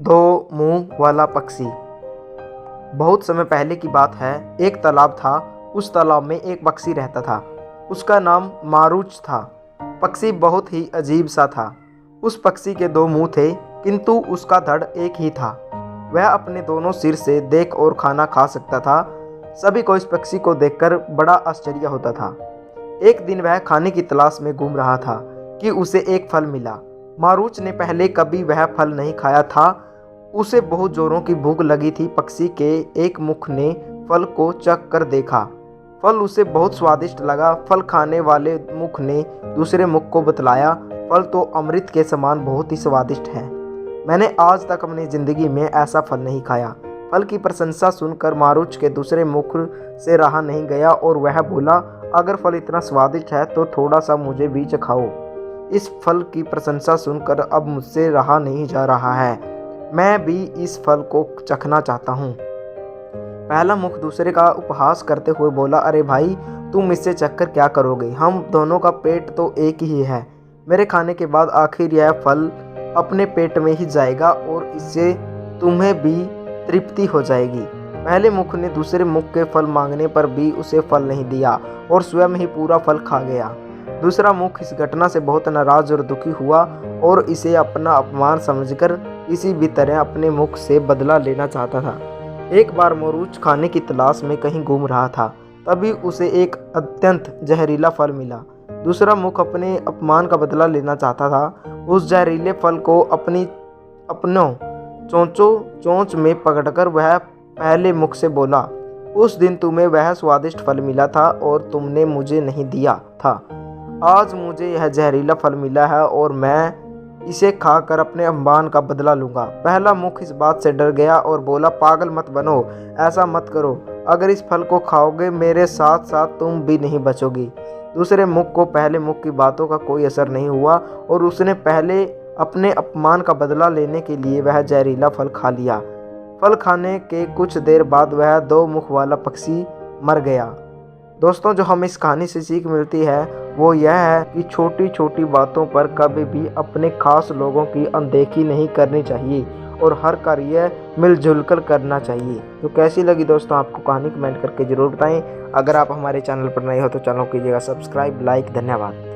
दो मुंह वाला पक्षी। बहुत समय पहले की बात है। एक तालाब था। उस तालाब में एक पक्षी रहता था। उसका नाम मारूच था। पक्षी बहुत ही अजीब सा था। उस पक्षी के दो मुंह थे, किंतु उसका धड़ एक ही था। वह अपने दोनों सिर से देख और खाना खा सकता था। सभी को इस पक्षी को देखकर बड़ा आश्चर्य होता था। एक दिन वह खाने की तलाश में घूम रहा था कि उसे एक फल मिला। मारूच ने पहले कभी वह फल नहीं खाया था। उसे बहुत जोरों की भूख लगी थी। पक्षी के एक मुख ने फल को चख कर देखा। फल उसे बहुत स्वादिष्ट लगा। फल खाने वाले मुख ने दूसरे मुख को बतलाया, फल तो अमृत के समान बहुत ही स्वादिष्ट है। मैंने आज तक अपनी ज़िंदगी में ऐसा फल नहीं खाया। फल की प्रशंसा सुनकर मारूच के दूसरे मुख से रहा नहीं गया और वह बोला, अगर फल इतना स्वादिष्ट है तो थोड़ा सा मुझे भी चखाओ। इस फल की प्रशंसा सुनकर अब मुझसे रहा नहीं जा रहा है। मैं भी इस फल को चखना चाहता हूँ। पहला मुख दूसरे का उपहास करते हुए बोला, अरे भाई, तुम इससे चखकर क्या करोगे? हम दोनों का पेट तो एक ही है। मेरे खाने के बाद आखिर यह फल अपने पेट में ही जाएगा और इससे तुम्हें भी तृप्ति हो जाएगी। पहले मुख ने दूसरे मुख के फल मांगने पर भी उसे फल नहीं दिया और स्वयं ही पूरा फल खा गया। दूसरा मुख इस घटना से बहुत नाराज और दुखी हुआ और इसे अपना अपमान समझकर किसी भी तरह अपने मुख से बदला लेना चाहता था। एक बार मारूच खाने की तलाश में कहीं घूम रहा था। तभी उसे एक अत्यंत जहरीला फल मिला। दूसरा मुख अपने अपमान का बदला लेना चाहता था। उस जहरीले फल को अपनों चोंच में पकड़कर वह पहले मुख से बोला, उस दिन तुम्हें वह स्वादिष्ट फल मिला था और तुमने मुझे नहीं दिया था। आज मुझे यह जहरीला फल मिला है और मैं इसे खाकर अपने अपमान का बदला लूँगा। पहला मुख इस बात से डर गया और बोला, पागल मत बनो, ऐसा मत करो। अगर इस फल को खाओगे मेरे साथ साथ तुम भी नहीं बचोगी। दूसरे मुख को पहले मुख की बातों का कोई असर नहीं हुआ और उसने पहले अपने अपमान का बदला लेने के लिए वह जहरीला फल खा लिया। फल खाने के कुछ देर बाद वह दो मुख वाला पक्षी मर गया। दोस्तों, जो हमें इस कहानी से सीख मिलती है वो यह है कि छोटी छोटी बातों पर कभी भी अपने खास लोगों की अनदेखी नहीं करनी चाहिए और हर कार्य मिलजुल कर करना चाहिए। तो कैसी लगी दोस्तों आपको कहानी, कमेंट करके ज़रूर बताएं। अगर आप हमारे चैनल पर नए हो तो चैनल कीजिएगा सब्सक्राइब, लाइक। धन्यवाद।